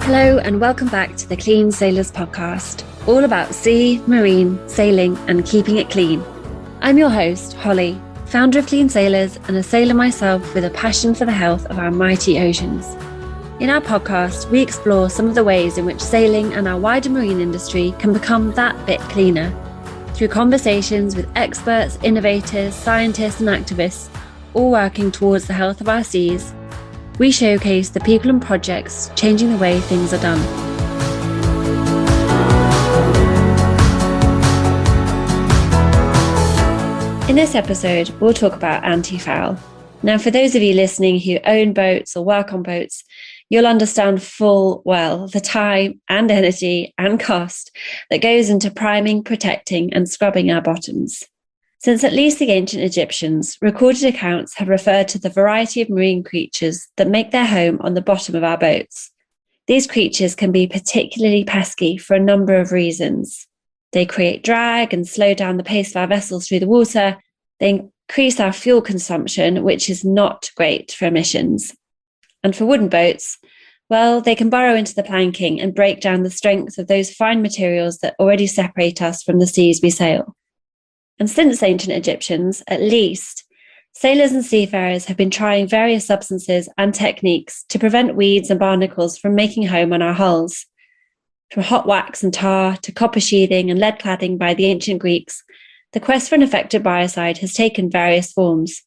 Hello and welcome back to the Clean Sailors podcast, all about sea, marine, sailing and keeping it clean. I'm your host, Holly, founder of Clean Sailors and a sailor myself with a passion for the health of our mighty oceans. In our podcast, we explore some of the ways in which sailing and our wider marine industry can become that bit cleaner through conversations with experts, innovators, scientists and activists, all working towards the health of our seas. We showcase the people and projects changing the way things are done. In this episode, we'll talk about Antifoul. Now, for those of you listening who own boats or work on boats, you'll understand full well the time and energy and cost that goes into priming, protecting and scrubbing our bottoms. Since at least the ancient Egyptians, recorded accounts have referred to the variety of marine creatures that make their home on the bottom of our boats. These creatures can be particularly pesky for a number of reasons. They create drag and slow down the pace of our vessels through the water. They increase our fuel consumption, which is not great for emissions. And for wooden boats, well, they can burrow into the planking and break down the strength of those fine materials that already separate us from the seas we sail. And since ancient Egyptians, at least, sailors and seafarers have been trying various substances and techniques to prevent weeds and barnacles from making home on our hulls. From hot wax and tar to copper sheathing and lead cladding by the ancient Greeks, the quest for an effective biocide has taken various forms.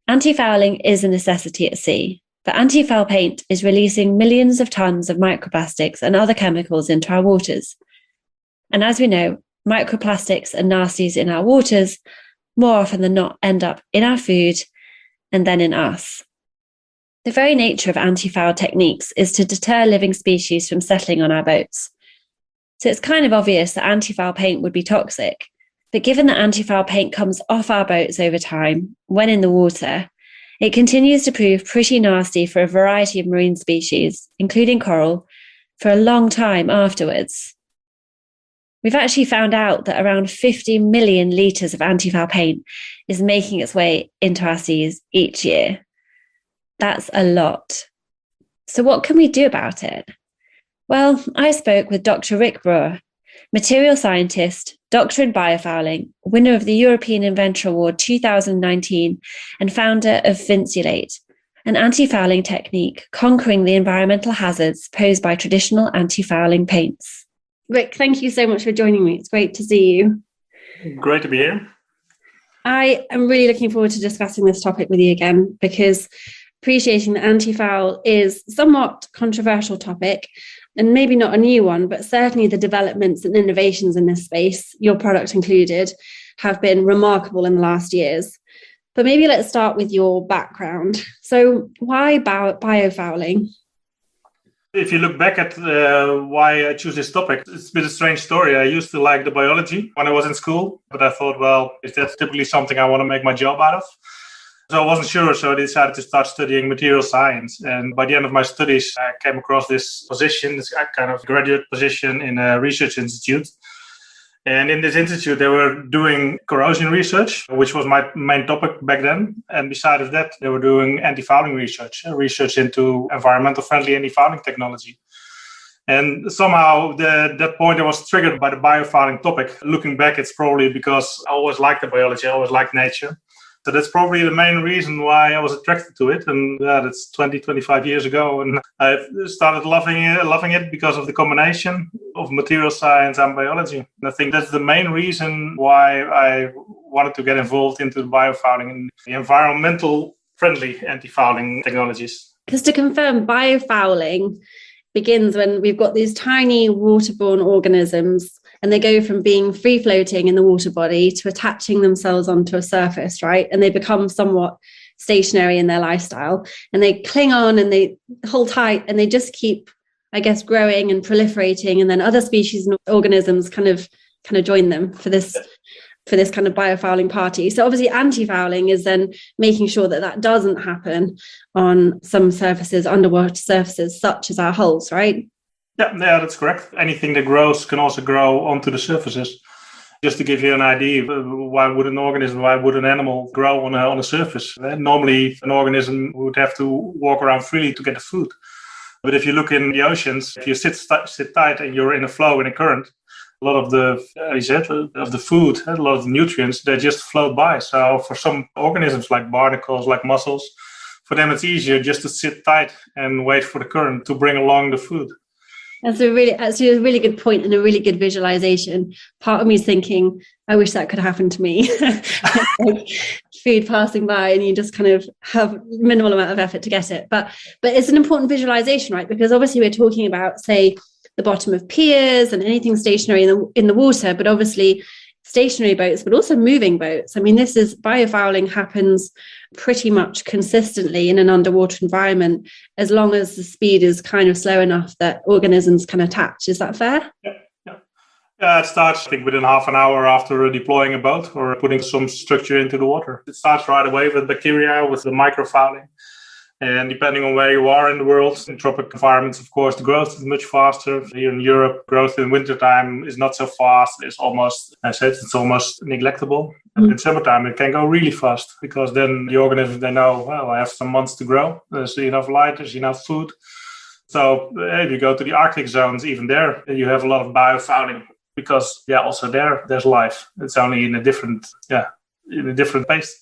Antifouling is a necessity at sea, but antifoul paint is releasing millions of tons of microplastics and other chemicals into our waters. And as we know, microplastics and nasties in our waters more often than not end up in our food and then in us. The very nature of antifoul techniques is to deter living species from settling on our boats. So it's kind of obvious that antifoul paint would be toxic, but given that antifoul paint comes off our boats over time, when in the water, it continues to prove pretty nasty for a variety of marine species, including coral, for a long time afterwards. We've actually found out that around 50 million litres of antifoul paint is making its way into our seas each year. That's a lot. So what can we do about it? Well, I spoke with Dr. Rik Breur, material scientist, doctor in biofouling, winner of the European Inventor Award 2019, and founder of Finstulate, an anti-fouling technique conquering the environmental hazards posed by traditional anti-fouling paints. Rik, thank you so much for joining me. It's great to see you. Great to be here. I am really looking forward to discussing this topic with you again, because appreciating that antifoul is a somewhat controversial topic, and maybe not a new one, but certainly the developments and innovations in this space, your product included, have been remarkable in the last years. But maybe let's start with your background. So why biofouling? If you look back at why I choose this topic, it's a bit of a strange story. I used to like the biology when I was in school, but I thought, well, is that typically something I want to make my job out of? So I wasn't sure, so I decided to start studying material science. And by the end of my studies, I came across this position, this kind of graduate position in a research institute. And in this institute, they were doing corrosion research, which was my main topic back then. And besides that, they were doing anti-fouling research into environmental friendly anti-fouling technology. And somehow that point I was triggered by the biofouling topic. Looking back, it's probably because I always liked the biology, I always liked nature. So that's probably the main reason why I was attracted to it. And that's 25 years ago. And I started loving it because of the combination of material science and biology. And I think that's the main reason why I wanted to get involved into biofouling and the environmental friendly anti-fouling technologies. Because to confirm, biofouling begins when we've got these tiny waterborne organisms and they go from being free floating in the water body to attaching themselves onto a surface, right? And they become somewhat stationary in their lifestyle and they cling on and they hold tight and they just keep, I guess, growing and proliferating. And then other species and organisms kind of join them for this kind of biofouling party. So obviously anti-fouling is then making sure that that doesn't happen on some surfaces, underwater surfaces, such as our hulls, right? Yeah, that's correct. Anything that grows can also grow onto the surfaces. Just to give you an idea, why would an animal grow on a surface? Normally, an organism would have to walk around freely to get the food. But if you look in the oceans, if you sit tight and you're in a flow, in a current, a lot of the food, a lot of the nutrients, they just float by. So for some organisms like barnacles, like mussels, for them it's easier just to sit tight and wait for the current to bring along the food. That's a really good point and a really good visualization. Part of me is thinking, I wish that could happen to me. Like food passing by and you just kind of have minimal amount of effort to get it. But it's an important visualization, right? Because obviously we're talking about, say, the bottom of piers and anything stationary in the water, but obviously stationary boats, but also moving boats. I mean, biofouling happens pretty much consistently in an underwater environment, as long as the speed is kind of slow enough that organisms can attach. Is that fair? Yeah, it starts, I think, within half an hour after deploying a boat or putting some structure into the water. It starts right away with bacteria, with the microfouling. And depending on where you are in the world, in tropical environments, of course, the growth is much faster. Here in Europe, growth in wintertime is not so fast. It's almost neglectable. And in summertime, it can go really fast because then the organisms, they know, well, I have some months to grow. There's enough light, there's enough food. So if you go to the Arctic zones, even there, you have a lot of biofouling because, also there's life. It's only in a different pace.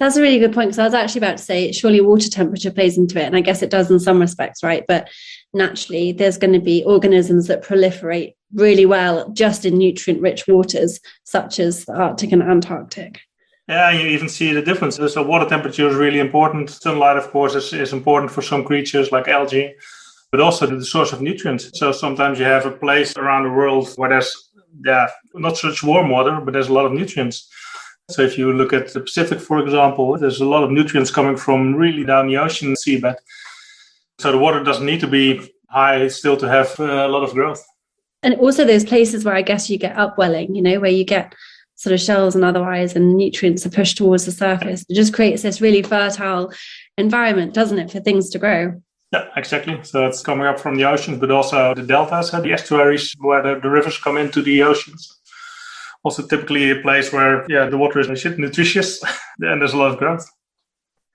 That's a really good point, because I was actually about to say, surely water temperature plays into it, and I guess it does in some respects, right? But naturally, there's going to be organisms that proliferate really well just in nutrient-rich waters, such as the Arctic and Antarctic. Yeah, you even see the difference. So water temperature is really important. Sunlight, of course, is important for some creatures like algae, but also the source of nutrients. So sometimes you have a place around the world where there's not such warm water, but there's a lot of nutrients. So if you look at the Pacific, for example, there's a lot of nutrients coming from really down the ocean seabed. So the water doesn't need to be high still to have a lot of growth. And also those places where I guess you get upwelling, where you get sort of shells and otherwise, and nutrients are pushed towards the surface. It just creates this really fertile environment, doesn't it, for things to grow? Yeah, exactly. So it's coming up from the oceans, but also the deltas, the estuaries where the rivers come into the oceans. Also typically a place where, the water is nutritious and there's a lot of growth.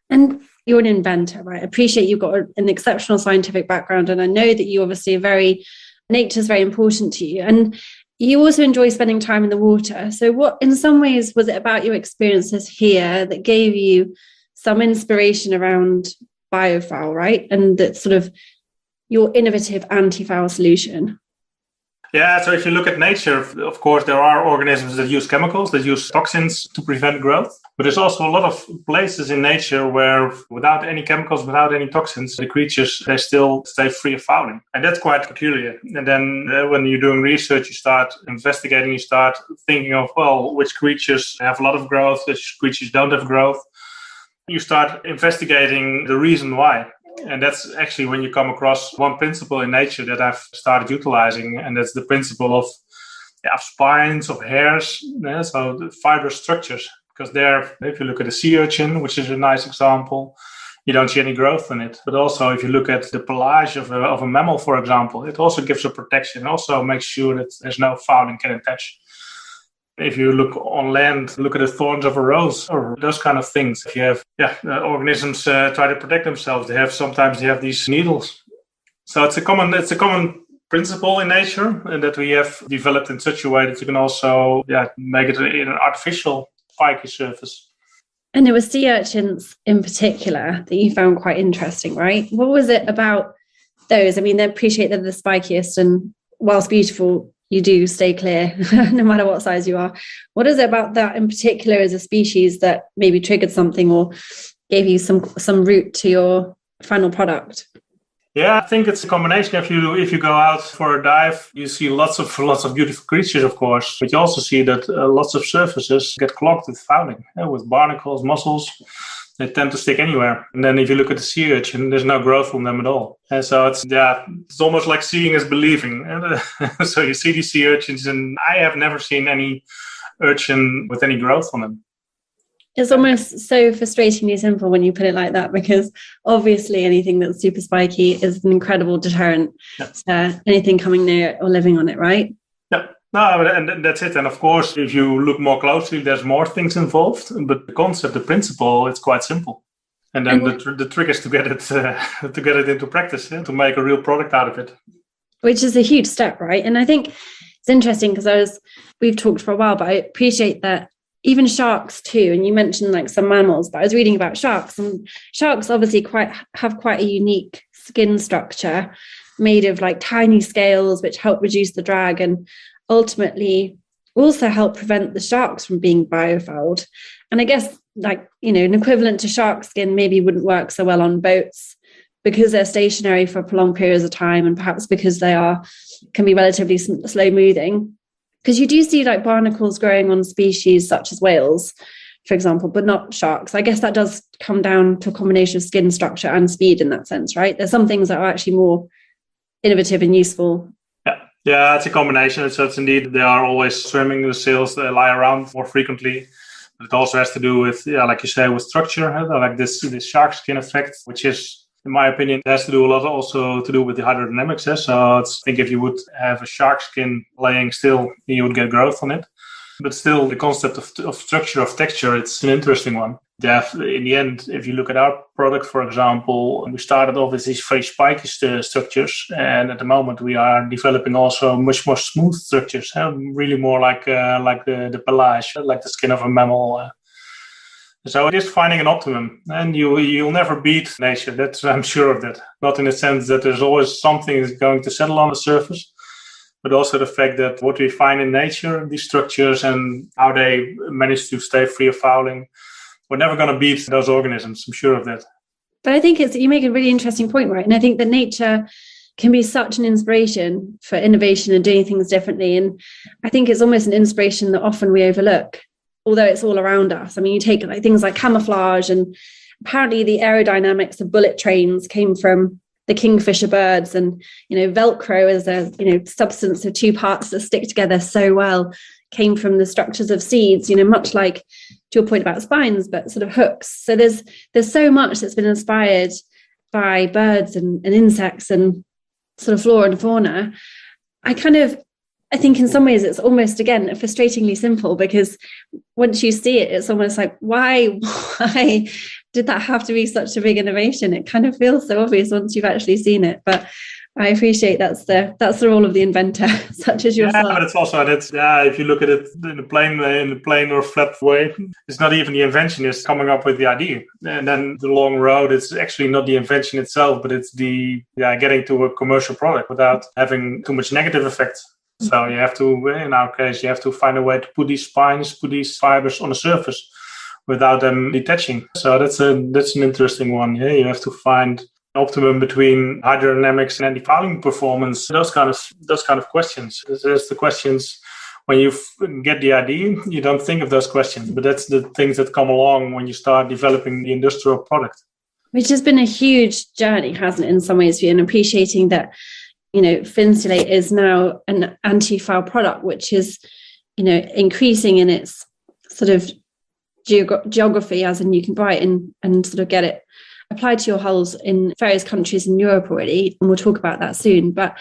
And you're an inventor, right? I appreciate you've got an exceptional scientific background, and I know that you obviously nature's very important to you. And you also enjoy spending time in the water. So what, in some ways, was it about your experiences here that gave you some inspiration around biofoul, right? And that sort of your innovative anti-foul solution? Yeah, so if you look at nature, of course, there are organisms that use chemicals, that use toxins to prevent growth. But there's also a lot of places in nature where without any chemicals, without any toxins, the creatures, they still stay free of fouling. And that's quite peculiar. And then when you're doing research, you start investigating, you start thinking of, well, which creatures have a lot of growth, which creatures don't have growth. You start investigating the reason why. And that's actually when you come across one principle in nature that I've started utilizing, and that's the principle of spines, of hairs, so the fibrous structures. Because there, if you look at a sea urchin, which is a nice example, you don't see any growth in it. But also, if you look at the pelage of a mammal, for example, it also gives a protection, also makes sure that there's no fouling can attach. If you look on land, look at the thorns of a rose or those kind of things. If you have organisms try to protect themselves, sometimes they have these needles. So it's a common principle in nature, and that we have developed in such a way that you can also make it in an artificial spiky surface. And it was sea urchins in particular that you found quite interesting, right? What was it about those? I mean, I appreciate that they're the spikiest, and whilst beautiful, you do stay clear no matter what size you are. What is it about that in particular as a species that maybe triggered something or gave you some route to your final product? Yeah, I think it's a combination. If you go out for a dive, you see lots of beautiful creatures, of course, but you also see that lots of surfaces get clogged with fouling, with barnacles, mussels. They tend to stick anywhere. And then if you look at the sea urchin, there's no growth on them at all. And so it's almost like seeing is believing. So you see these sea urchins, and I have never seen any urchin with any growth on them. It's almost so frustratingly simple when you put it like that, because obviously anything that's super spiky is an incredible deterrent to anything coming near it or living on it, right? Yeah. No, and that's it. And of course, if you look more closely, there's more things involved. But the concept, the principle, it's quite simple. And then the trick is to get it into practice, to make a real product out of it. Which is a huge step, right? And I think it's interesting because we've talked for a while, but I appreciate that even sharks too, and you mentioned like some mammals, but I was reading about sharks, and sharks obviously have quite a unique skin structure made of like tiny scales which help reduce the drag and ultimately also help prevent the sharks from being biofouled. And I guess like, an equivalent to shark skin maybe wouldn't work so well on boats because they're stationary for prolonged periods of time, and perhaps because can be relatively slow moving. Because you do see like barnacles growing on species such as whales, for example, but not sharks. I guess that does come down to a combination of skin structure and speed in that sense, right? There's some things that are actually more innovative and useful. Yeah, it's a combination. So it's indeed, they are always swimming, the sails they lie around more frequently. But it also has to do with, like you say, with structure, like this shark skin effect, which is, in my opinion, it has to do a lot also to do with the hydrodynamics. So I think if you would have a shark skin laying still, you would get growth on it. But still, the concept of structure, of texture, it's an interesting one. In the end, if you look at our product, for example, we started off with these very spiky structures. And at the moment, we are developing also much more smooth structures, really more like the pelage, like the skin of a mammal. So it is finding an optimum, and you'll never beat nature. I'm sure of that. Not in the sense that there's always something that's going to settle on the surface, but also the fact that what we find in nature, these structures and how they manage to stay free of fouling, we're never going to beat those organisms. I'm sure of that. But I think you make a really interesting point, right? And I think that nature can be such an inspiration for innovation and doing things differently. And I think it's almost an inspiration that often we overlook, although it's all around us. I mean, you take like things like camouflage, and apparently the aerodynamics of bullet trains came from the kingfisher birds, and Velcro as a substance of two parts that stick together so well came from the structures of seeds, much like to your point about spines, but sort of hooks. So there's so much that's been inspired by birds and insects and sort of flora and fauna. I think in some ways it's almost, again, frustratingly simple, because once you see it, it's almost like, why did that have to be such a big innovation? It kind of feels so obvious once you've actually seen it. But I appreciate that's the role of the inventor, such as yourself. Yeah, but it's also if you look at it in a plain or flat way, it's not even the invention is coming up with the idea, and then the long road. It's actually not the invention itself, but it's the getting to a commercial product without having too much negative effects. So you have to, in our case, you have to find a way to put these fibers on the surface without them detaching. So that's an interesting one. Yeah, you have to find optimum between hydrodynamics and anti-fouling performance. Those kind of questions. There's the questions when you get the idea, you don't think of those questions, but that's the things that come along when you start developing the industrial product. Which has been a huge journey, hasn't it, in some ways for you, and appreciating that. Finstulate is now an anti-foul product, which is, increasing in its sort of geography, as in you can buy it and sort of get it applied to your hulls in various countries in Europe already. And we'll talk about that soon. But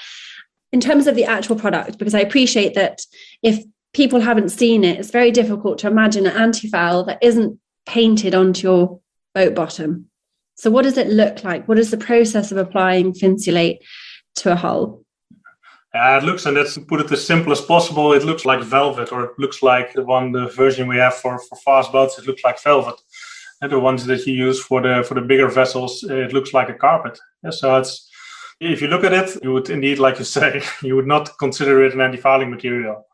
in terms of the actual product, because I appreciate that if people haven't seen it, it's very difficult to imagine an anti-foul that isn't painted onto your boat bottom. So what does it look like? What is the process of applying Finstulate to a hull? It looks, and let's put it as simple as possible, it looks like velvet, or it looks like the version we have for fast boats, it looks like velvet. And the ones that you use for the bigger vessels, it looks like a carpet. So if you look at it, you would indeed, like you say, you would not consider it an anti-fouling material.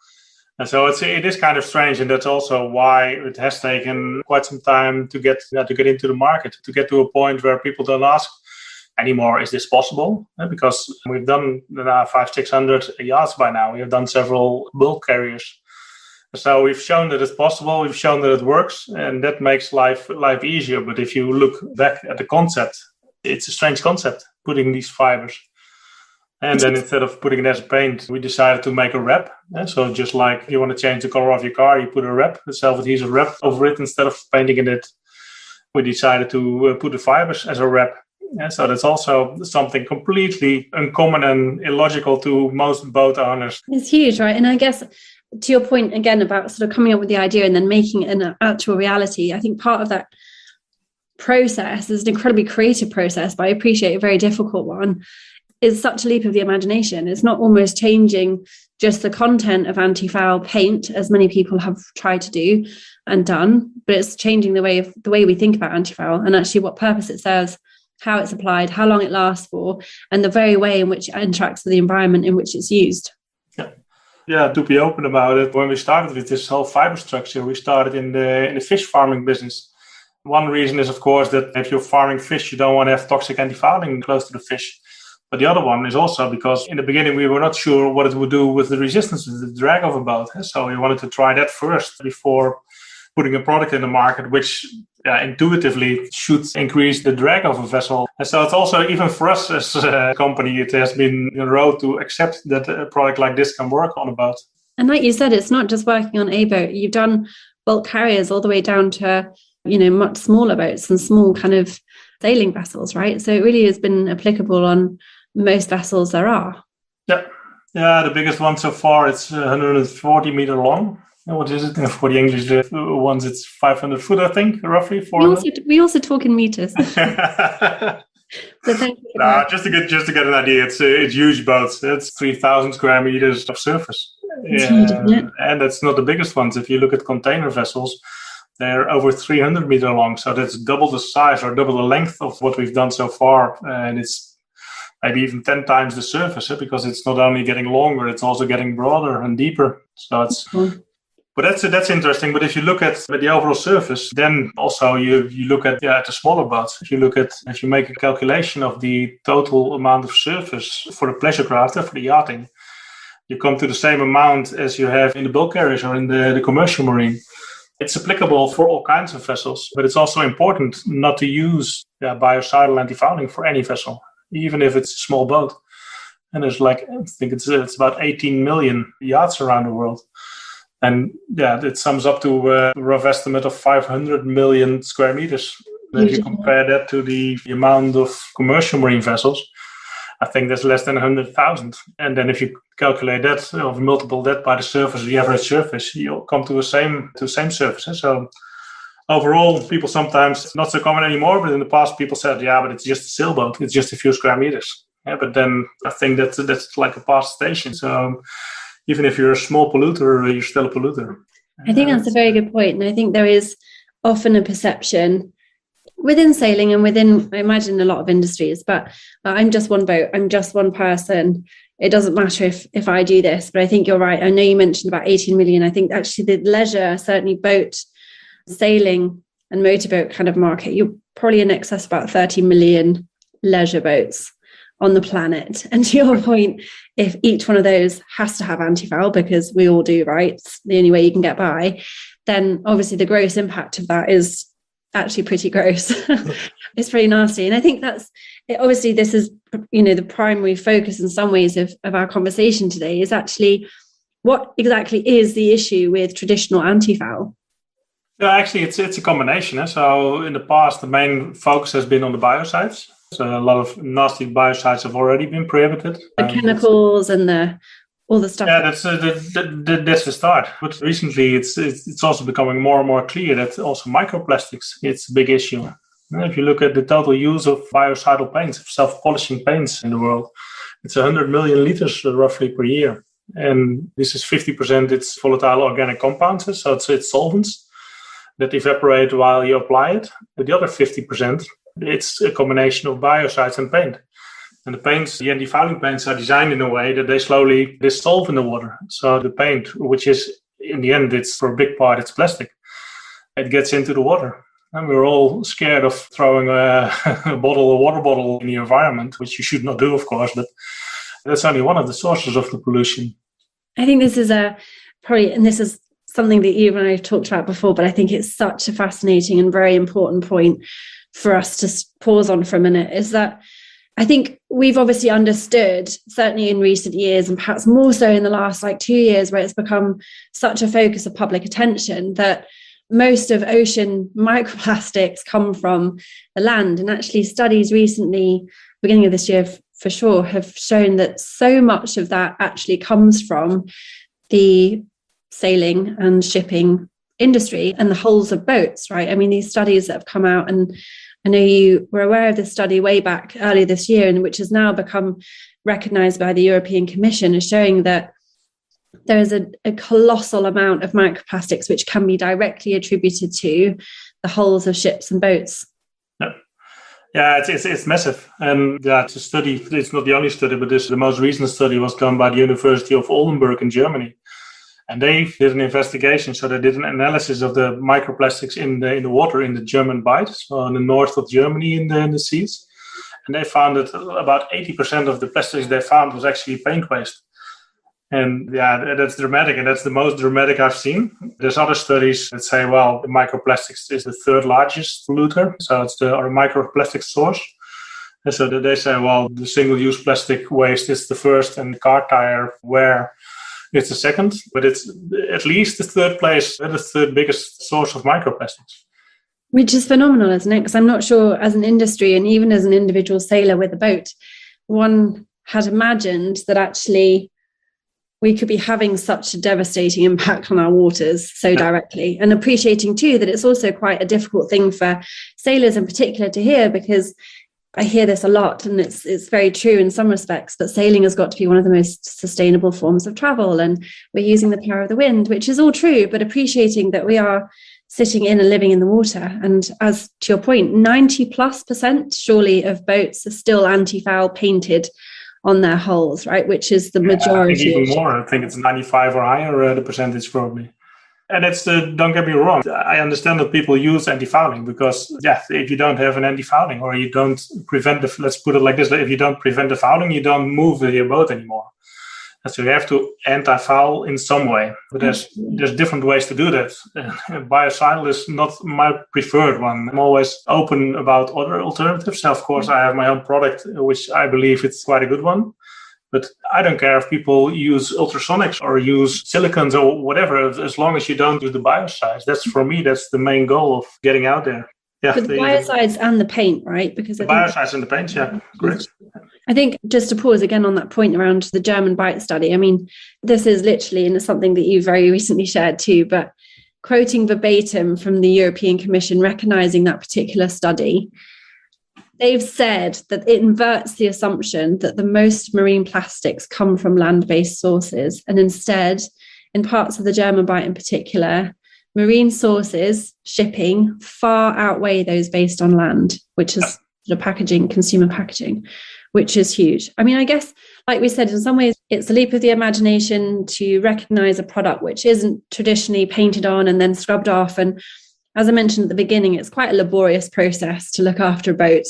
And so it is kind of strange, and that's also why it has taken quite some time to get into the market, to get to a point where people don't ask anymore, is this possible? Because we've done 500-600 yachts by now. We have done several bulk carriers. So we've shown that it's possible. We've shown that it works, and that makes life easier. But if you look back at the concept, it's a strange concept, putting these fibers. And then instead of putting it as paint, we decided to make a wrap. So just like you want to change the color of your car, you put a wrap, a self-adhesive wrap over it instead of painting it. We decided to put the fibers as a wrap. Yeah, so that's also something completely uncommon and illogical to most boat owners. It's huge, right? And I guess to your point again about sort of coming up with the idea and then making it an actual reality, I think part of that process is an incredibly creative process, but I appreciate a very difficult one, is such a leap of the imagination. It's not almost changing just the content of anti-foul paint, as many people have tried to do and done, but it's changing the way we think about anti-foul and actually what purpose it serves, how it's applied, how long it lasts for, and the very way in which it interacts with the environment in which it's used. Yeah, to be open about it, when we started with this whole fiber structure, we started in the fish farming business. One reason is, of course, that if you're farming fish, you don't want to have toxic antifouling close to the fish. But the other one is also because in the beginning, we were not sure what it would do with the resistance, with the drag of a boat. So we wanted to try that first before putting a product in the market, which intuitively should increase the drag of a vessel. And so it's also, even for us as a company, it has been a road to accept that a product like this can work on a boat. And like you said, it's not just working on a boat. You've done bulk carriers all the way down to, much smaller boats and small kind of sailing vessels, right? So it really has been applicable on most vessels there are. Yeah, the biggest one so far, it's 140 meter long. What is it? For the English ones, it's 500 foot, I think, roughly. 400. We also talk in meters. So thank you. Just to get an idea, it's huge boats. It's 3,000 square meters of surface. It's huge, isn't it? And that's not the biggest ones. If you look at container vessels, they're over 300 meter long. So that's double the size or double the length of what we've done so far. And it's maybe even 10 times the surface, because it's not only getting longer, it's also getting broader and deeper. So it's... Cool. But that's interesting. But if you look at the overall surface, then also you look at the smaller boats. If you make a calculation of the total amount of surface for the pleasure craft, for the yachting, you come to the same amount as you have in the bulk carriers or in the commercial marine. It's applicable for all kinds of vessels, but it's also important not to use biocidal antifouling for any vessel, even if it's a small boat. And there's I think it's about 18 million yachts around the world. And it sums up to a rough estimate of 500 million square meters. And if you compare that to the amount of commercial marine vessels, I think that's less than 100,000. And then if you calculate that or multiple that by the average surface, you'll come to the same surface. So overall, people sometimes, it's not so common anymore, but in the past people said, but it's just a sailboat. It's just a few square meters. Yeah, but then I think that's like a past station. So even if you're a small polluter, you're still a polluter. I think that's a very good point. And I think there is often a perception within sailing and within, I imagine, a lot of industries, but I'm just one boat, I'm just one person. It doesn't matter if I do this, but I think you're right. I know you mentioned about 18 million. I think actually the leisure, certainly boat, sailing and motorboat kind of market, you're probably in excess of about 30 million leisure boats on the planet. And to your point, if each one of those has to have antifoul, because we all do, right? It's the only way you can get by, then obviously the gross impact of that is actually pretty gross. It's pretty nasty. And I think obviously this is, the primary focus in some ways of our conversation today is actually what exactly is the issue with traditional antifoul? Yeah, actually it's a combination. So in the past, the main focus has been on the biocides. So a lot of nasty biocides have already been prohibited. The chemicals and all the stuff. Yeah, that's the start. But recently, it's also becoming more and more clear that also microplastics, it's a big issue. If you look at the total use of biocidal paints, of self-polishing paints in the world, it's 100 million liters roughly per year. And this is 50%, it's volatile organic compounds, so it's solvents that evaporate while you apply it. But the other 50%, it's a combination of biocides and paint. And the antifouling paints are designed in a way that they slowly dissolve in the water. So the paint, which is, in the end, it's for a big part, it's plastic. It gets into the water. And we're all scared of throwing a water bottle in the environment, which you should not do, of course, but that's only one of the sources of the pollution. I think this is and this is something that you and I have talked about before, but I think it's such a fascinating and very important point for us to pause on for a minute, is that I think we've obviously understood, certainly in recent years, and perhaps more so in the last 2 years, where it's become such a focus of public attention, that most of ocean microplastics come from the land. And actually studies recently, beginning of this year for sure, have shown that so much of that actually comes from the sailing and shipping industry and the hulls of boats, right? I mean, these studies that have come out, and I know you were aware of this study way back earlier this year, and which has now become recognised by the European Commission as showing that there is a colossal amount of microplastics which can be directly attributed to the hulls of ships and boats. Yeah, it's massive. And it's a study. It's not the only study, but the most recent study was done by the University of Oldenburg in Germany. And they did an investigation. So they did an analysis of the microplastics in the water in the German Bight, so in the north of Germany in the seas. And they found that about 80% of the plastics they found was actually paint waste. And that's dramatic. And that's the most dramatic I've seen. There's other studies that say, well, the microplastics is the third largest polluter. So it's the microplastic source. And so they say, well, the single-use plastic waste is the first and car tire wear it's the second. But it's at least the third place, the third biggest source of microplastics. Which is phenomenal, isn't it? Because I'm not sure as an industry and even as an individual sailor with a boat, one had imagined that actually we could be having such a devastating impact on our waters so directly, and appreciating too that it's also quite a difficult thing for sailors in particular to hear, because I hear this a lot, and it's very true in some respects, that sailing has got to be one of the most sustainable forms of travel, and we're using the power of the wind, which is all true, but appreciating that we are sitting in and living in the water. And as to your point, 90+% surely of boats are still anti-foul painted on their hulls, right? Which is the majority. I think even more. I think it's 95 or higher, the percentage probably. And it's don't get me wrong. I understand that people use anti-fouling because, if you don't have an anti-fouling or you don't prevent let's put it like this, if you don't prevent the fouling, you don't move your boat anymore. And so you have to anti-foul in some way. But there's different ways to do that. Biocide is not my preferred one. I'm always open about other alternatives. Of course, I have my own product, which I believe it's quite a good one. But I don't care if people use ultrasonics or use silicons or whatever, as long as you don't do the biocides. That's, for me, that's the main goal of getting out there. Yeah, but the biocides and the paint, right? Because the biocides and the paint, correct. I think just to pause again on that point around the German Bight study, I mean, this is literally, and it's something that you very recently shared too, but quoting verbatim from the European Commission recognizing that particular study, they've said that it inverts the assumption that the most marine plastics come from land-based sources. And instead, in parts of the German Bight in particular, marine sources, shipping, far outweigh those based on land, which is the packaging, consumer packaging, which is huge. I mean, I guess, like we said, in some ways, it's a leap of the imagination to recognize a product which isn't traditionally painted on and then scrubbed off. And as I mentioned at the beginning, it's quite a laborious process to look after a boat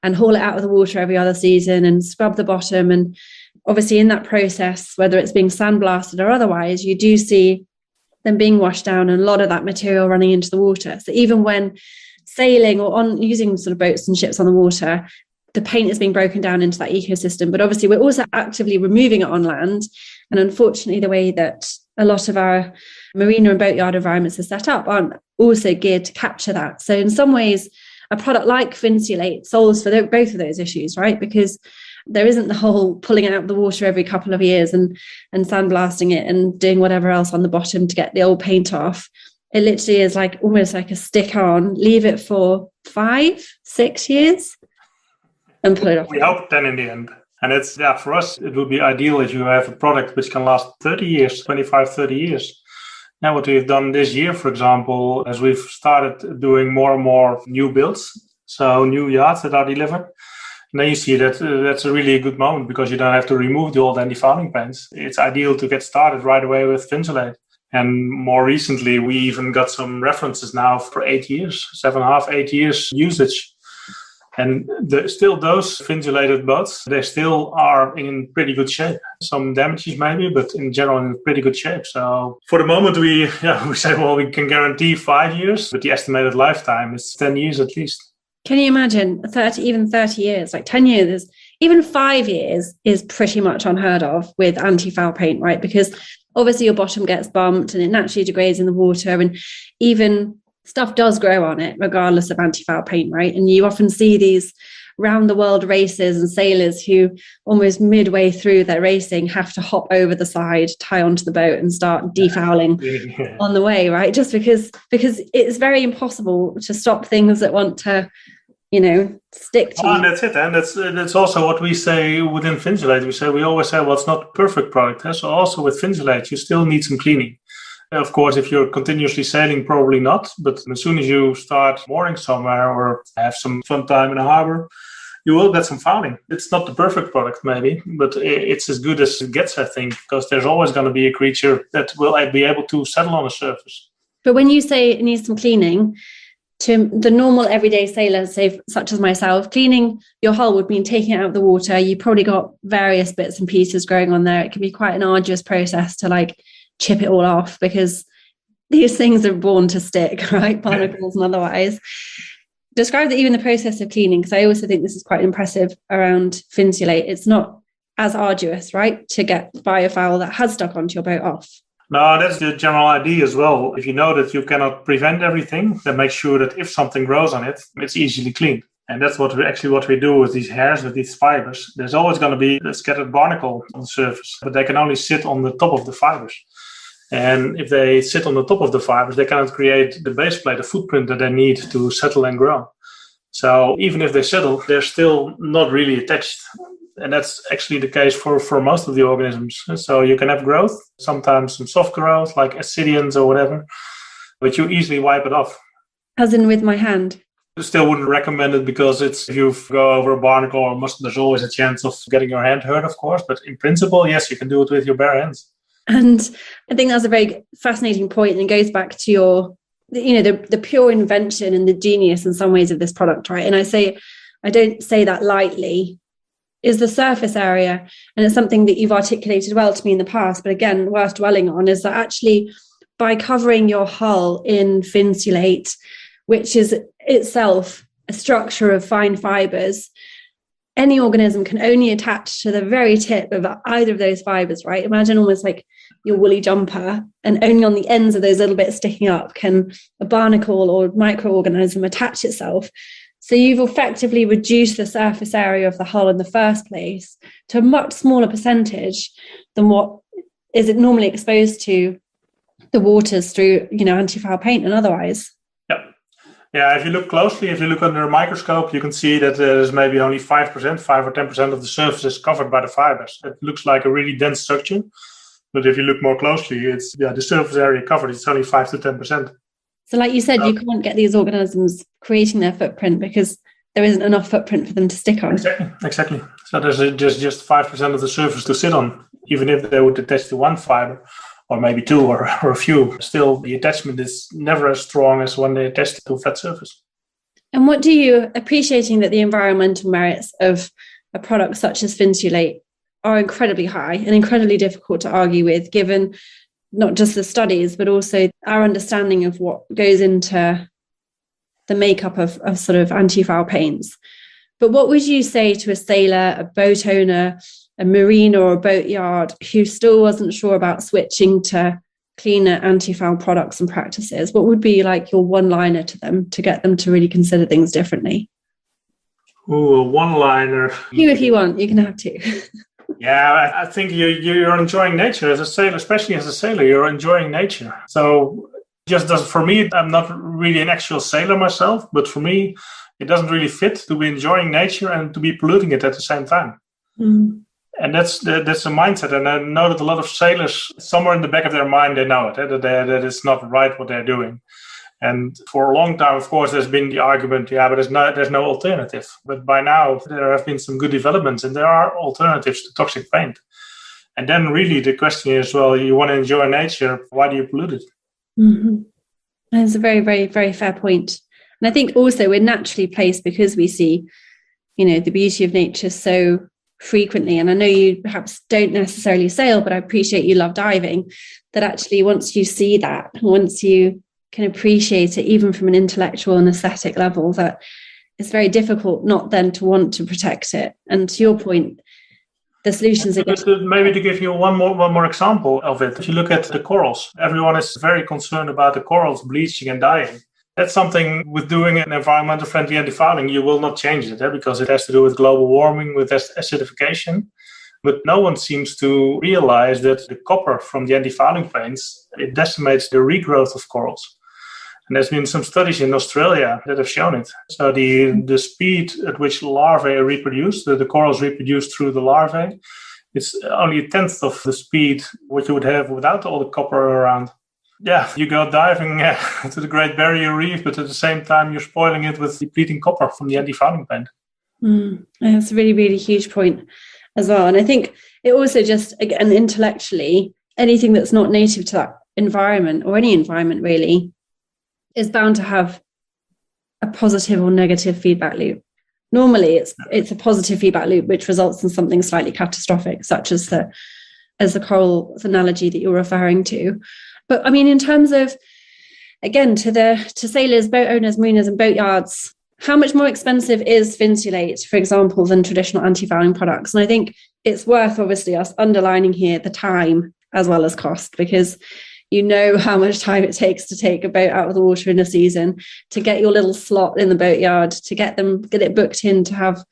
and haul it out of the water every other season and scrub the bottom. And obviously in that process, whether it's being sandblasted or otherwise, you do see them being washed down and a lot of that material running into the water. So even when sailing or on using sort of boats and ships on the water, the paint is being broken down into that ecosystem. But obviously we're also actively removing it on land. And unfortunately, the way that a lot of our marina and boatyard environments are set up aren't also geared to capture that. So in some ways, a product like Finstulate solves for both of those issues, right? Because there isn't the whole pulling it out of the water every couple of years and sandblasting it and doing whatever else on the bottom to get the old paint off. It literally is like almost like a stick on, leave it for 5-6 years and pull it off. We hope then in the end. And it's, for us, it would be ideal if you have a product which can last 30 years, 25, 30 years. Now, what we've done this year, for example, is we've started doing more and more new builds, so new yachts that are delivered. And then you see that that's a really good moment because you don't have to remove the old anti-fouling paints. It's ideal to get started right away with Finsulate. And more recently, we even got some references now for 8 years, 7.5, 8 years usage. And still those Finsulated boats, they still are in pretty good shape. Some damages maybe, but in general in pretty good shape. So for the moment we say, well, we can guarantee 5 years, but the estimated lifetime is 10 years at least. Can you imagine 30 years, like 10 years, even 5 years is pretty much unheard of with anti-foul paint, right? Because obviously your bottom gets bumped and it naturally degrades in the water, and even stuff does grow on it regardless of anti-foul paint, right? And you often see these round the world races and sailors who almost midway through their racing have to hop over the side, tie onto the boat and start defouling on the way, right? Just because it's very impossible to stop things that want to stick to you. And that's it. And that's also what we say within Finsulate. We always say, well, it's not a perfect product. So also with Finsulate, you still need some cleaning. Of course, if you're continuously sailing, probably not. But as soon as you start mooring somewhere or have some fun time in a harbor, you will get some fouling. It's not the perfect product, maybe, but it's as good as it gets, I think, because there's always going to be a creature that will be able to settle on the surface. But when you say it needs some cleaning, to the normal everyday sailor, say, such as myself, cleaning your hull would mean taking it out of the water. You probably got various bits and pieces growing on there. It can be quite an arduous process to chip it all off, because these things are born to stick, right? Barnacles and otherwise. Describe even the process of cleaning, because I also think this is quite impressive around Finsulate. It's not as arduous, right, to get biofoul that has stuck onto your boat off. No, that's the general idea as well. If you know that you cannot prevent everything, then make sure that if something grows on it, it's easily cleaned. And that's what we do with these hairs, with these fibers. There's always going to be a scattered barnacle on the surface, but they can only sit on the top of the fibers. And if they sit on the top of the fibers, they cannot create the base plate, the footprint that they need to settle and grow. So even if they settle, they're still not really attached. And that's actually the case for most of the organisms. So you can have growth, sometimes some soft growth, like ascidians or whatever, but you easily wipe it off. As in with my hand? I still wouldn't recommend it, because if you go over a barnacle or mussel, there's always a chance of getting your hand hurt, of course. But in principle, yes, you can do it with your bare hands. And I think that's a very fascinating point, and it goes back to your, the pure invention and the genius in some ways of this product, right? And I don't say that lightly, is the surface area. And it's something that you've articulated well to me in the past, but again, worth dwelling on, is that actually by covering your hull in Finsulate, which is itself a structure of fine fibers, any organism can only attach to the very tip of either of those fibers, right? Imagine almost like your woolly jumper, and only on the ends of those little bits sticking up can a barnacle or microorganism attach itself. So you've effectively reduced the surface area of the hull in the first place to a much smaller percentage than what is it normally exposed to the waters through, antifoul paint and otherwise. Yeah, if you look closely, if you look under a microscope, you can see that there's maybe only 5%, 5 or 10% of the surface is covered by the fibers. It looks like a really dense structure. But if you look more closely, the surface area covered, it's only 5 to 10%. So like you said, you can't get these organisms creating their footprint because there isn't enough footprint for them to stick on. Exactly. So there's just 5% of the surface to sit on. Even if they would attach to one fiber, or maybe two or a few, still the attachment is never as strong as when they attach to a flat surface. And what do you, appreciating that the environmental merits of a product such as Finstulate are incredibly high and incredibly difficult to argue with, given not just the studies, but also our understanding of what goes into the makeup of sort of antifoul paints. But what would you say to a sailor, a boat owner, a marine or a boatyard who still wasn't sure about switching to cleaner antifoul products and practices? What would be like your one-liner to them to get them to really consider things differently? Ooh, a one-liner. You, if you want, you can have two. Yeah, I think you're enjoying nature as a sailor, especially as a sailor. You're enjoying nature. So for me, I'm not really an actual sailor myself, but for me, it doesn't really fit to be enjoying nature and to be polluting it at the same time. Mm. And that's a mindset. And I know that a lot of sailors, somewhere in the back of their mind, they know it, that it's not right what they're doing. And for a long time, of course, there's been the argument, but there's no alternative. But by now, there have been some good developments, and there are alternatives to toxic paint. And then really the question is, well, you want to enjoy nature, why do you pollute it? Mm-hmm. That's a very, very, very fair point. And I think also we're naturally placed because we see, the beauty of nature so frequently. And I know you perhaps don't necessarily sail, but I appreciate you love diving, that actually once you see that, once you can appreciate it, even from an intellectual and aesthetic level, that it's very difficult not then to want to protect it. And to your point, the solutions are good. Maybe to give you one more example of it. If you look at the corals, everyone is very concerned about the corals bleaching and dying. That's something with doing an environmental friendly antifouling, you will not change it because it has to do with global warming, with acidification. But no one seems to realize that the copper from the antifouling paints, it decimates the regrowth of corals. And there's been some studies in Australia that have shown it. So the speed at which larvae are reproduced, the corals reproduce through the larvae, it's only a tenth of the speed what you would have without all the copper around. Yeah, you go diving to the Great Barrier Reef, but at the same time, you're spoiling it with depleting copper from the antifouling paint. That's a really, really huge point as well. And I think it also just, again, intellectually, anything that's not native to that environment or any environment really is bound to have a positive or negative feedback loop. Normally, it's a positive feedback loop, which results in something slightly catastrophic, such as the coral analogy that you're referring to. But I mean, in terms of, again, to sailors, boat owners, mariners, and boatyards, how much more expensive is Finsulate, for example, than traditional anti-fouling products? And I think it's worth, obviously, us underlining here the time as well as cost, because you know how much time it takes to take a boat out of the water in a season, to get your little slot in the boatyard, to get it booked in to have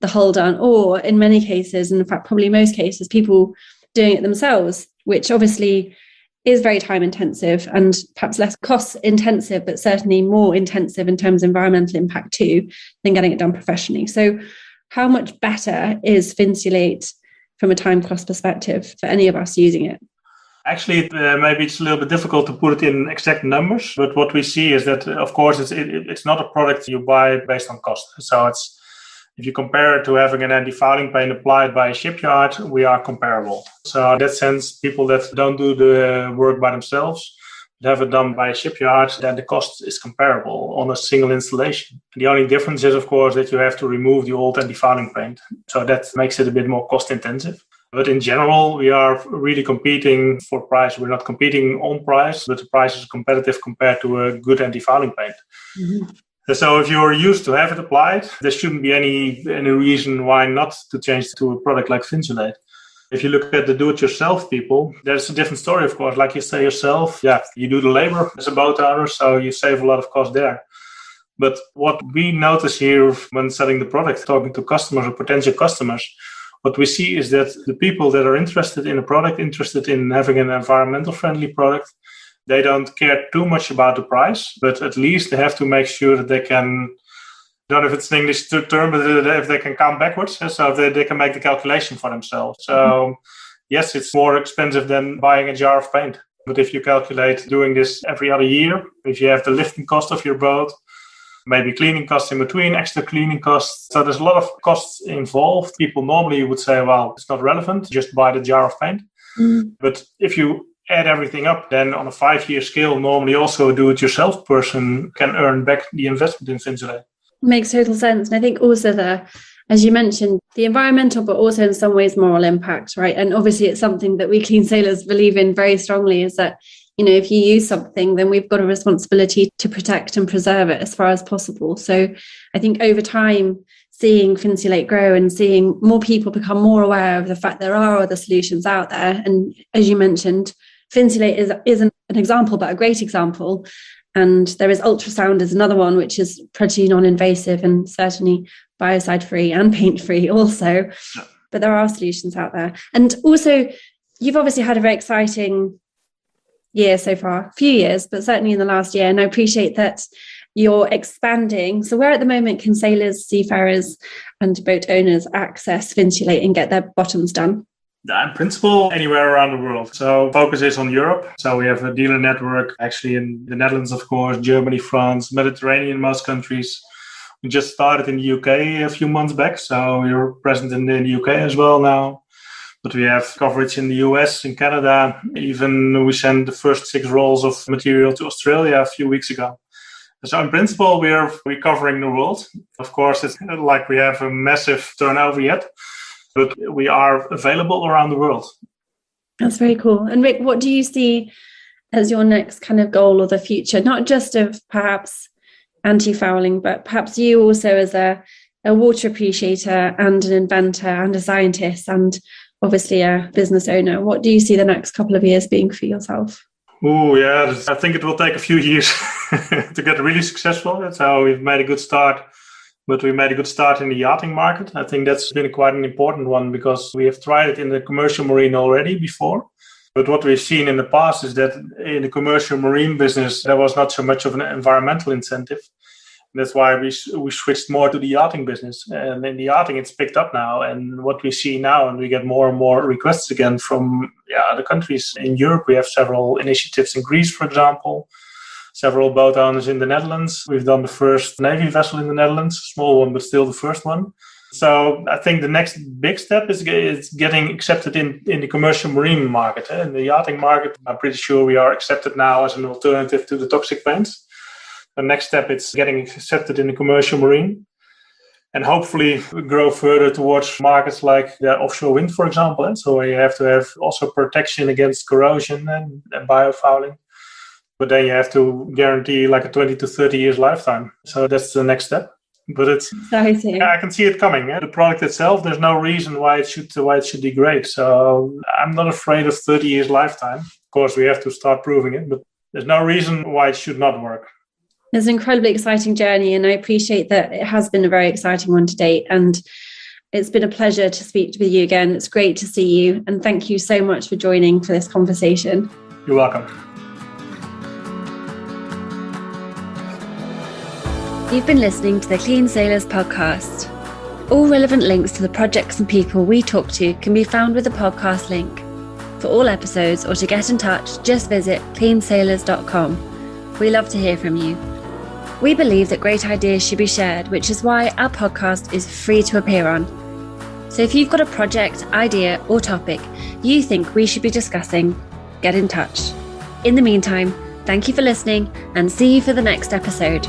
the hull done, or in many cases, and in fact, probably most cases, people doing it themselves, which obviously is very time intensive and perhaps less cost intensive, but certainly more intensive in terms of environmental impact too, than getting it done professionally. So how much better is Finsulate from a time cost perspective for any of us using it? Actually, maybe it's a little bit difficult to put it in exact numbers, but what we see is that, of course, it's not a product you buy based on cost. So if you compare it to having an anti-fouling paint applied by a shipyard, we are comparable. So in that sense, people that don't do the work by themselves, but have it done by a shipyard, then the cost is comparable on a single installation. The only difference is, of course, that you have to remove the old anti-fouling paint. So that makes it a bit more cost intensive. But in general, we are really competing for price. We're not competing on price, but the price is competitive compared to a good anti-fouling paint. Mm-hmm. So if you're used to have it applied, there shouldn't be any reason why not to change to a product like Finsulate. If you look at the do-it-yourself people, there's a different story, of course. Like you say yourself, you do the labor as a boat owner, so you save a lot of cost there. But what we notice here when selling the product, talking to customers or potential customers, what we see is that the people that are interested in a product, interested in having an environmental friendly product, they don't care too much about the price, but at least they have to make sure that they can, I don't know if it's an English term, but if they can count backwards, so they can make the calculation for themselves. So yes, it's more expensive than buying a jar of paint. But if you calculate doing this every other year, if you have the lifting cost of your boat, maybe cleaning costs in between, extra cleaning costs. So there's a lot of costs involved. People normally would say, well, it's not relevant, just buy the jar of paint. But if you add everything up, then on a 5-year scale, normally also a do-it-yourself person can earn back the investment in Finsulate. Makes total sense. And I think also as you mentioned, the environmental, but also in some ways moral impact, right? And obviously it's something that we clean sailors believe in very strongly, is that if you use something, then we've got a responsibility to protect and preserve it as far as possible. So I think over time, seeing Finsulate grow and seeing more people become more aware of the fact there are other solutions out there. And as you mentioned, Finsulate is an example, but a great example. And there is ultrasound as another one, which is pretty non-invasive and certainly biocide-free and paint-free also. But there are solutions out there. And also, you've obviously had a very exciting year so far, a few years, but certainly in the last year. And I appreciate that you're expanding. So where at the moment can sailors, seafarers and boat owners access Finsulate and get their bottoms done? In principle, anywhere around the world. So focus is on Europe. So we have a dealer network actually in the Netherlands, of course, Germany, France, Mediterranean, most countries. We just started in the UK a few months back. So we're present in the UK as well now. But we have coverage in the US, in Canada. Even we sent the first 6 rolls of material to Australia a few weeks ago. So in principle, we're covering the world. Of course, it's not like we have a massive turnover yet, but we are available around the world. That's very cool. And Rik, what do you see as your next kind of goal or the future, not just of perhaps anti-fouling, but perhaps you also as a water appreciator and an inventor and a scientist and obviously a business owner? What do you see the next couple of years being for yourself? Oh, yeah, I think it will take a few years to get really successful. So we've made a good start, but we made a good start in the yachting market. I think that's been quite an important one because we have tried it in the commercial marine already before. But what we've seen in the past is that in the commercial marine business, there was not so much of an environmental incentive. That's why we switched more to the yachting business. And in the yachting, it's picked up now. And what we see now, and we get more and more requests again from other countries. In Europe, we have several initiatives in Greece, for example, several boat owners in the Netherlands. We've done the first Navy vessel in the Netherlands, a small one, but still the first one. So I think the next big step is getting accepted in the commercial marine market. In the yachting market, I'm pretty sure we are accepted now as an alternative to the toxic paints. The next step is getting accepted in the commercial marine, and hopefully grow further towards markets like the offshore wind, for example. And so you have to have also protection against corrosion and biofouling. But then you have to guarantee like a 20 to 30 years lifetime. So that's the next step. But it's exciting. I can see it coming. The product itself, there's no reason why it should degrade. So I'm not afraid of 30 years lifetime. Of course, we have to start proving it, but there's no reason why it should not work. It's an incredibly exciting journey, and I appreciate that it has been a very exciting one to date. And it's been a pleasure to speak with you again. It's great to see you, and thank you so much for joining for this conversation. You're welcome. You've been listening to the Clean Sailors podcast. All relevant links to the projects and people we talk to can be found with the podcast link. For all episodes or to get in touch, just visit cleansailors.com. We love to hear from you. We believe that great ideas should be shared, which is why our podcast is free to appear on. So if you've got a project, idea, or topic you think we should be discussing, get in touch. In the meantime, thank you for listening, and see you for the next episode.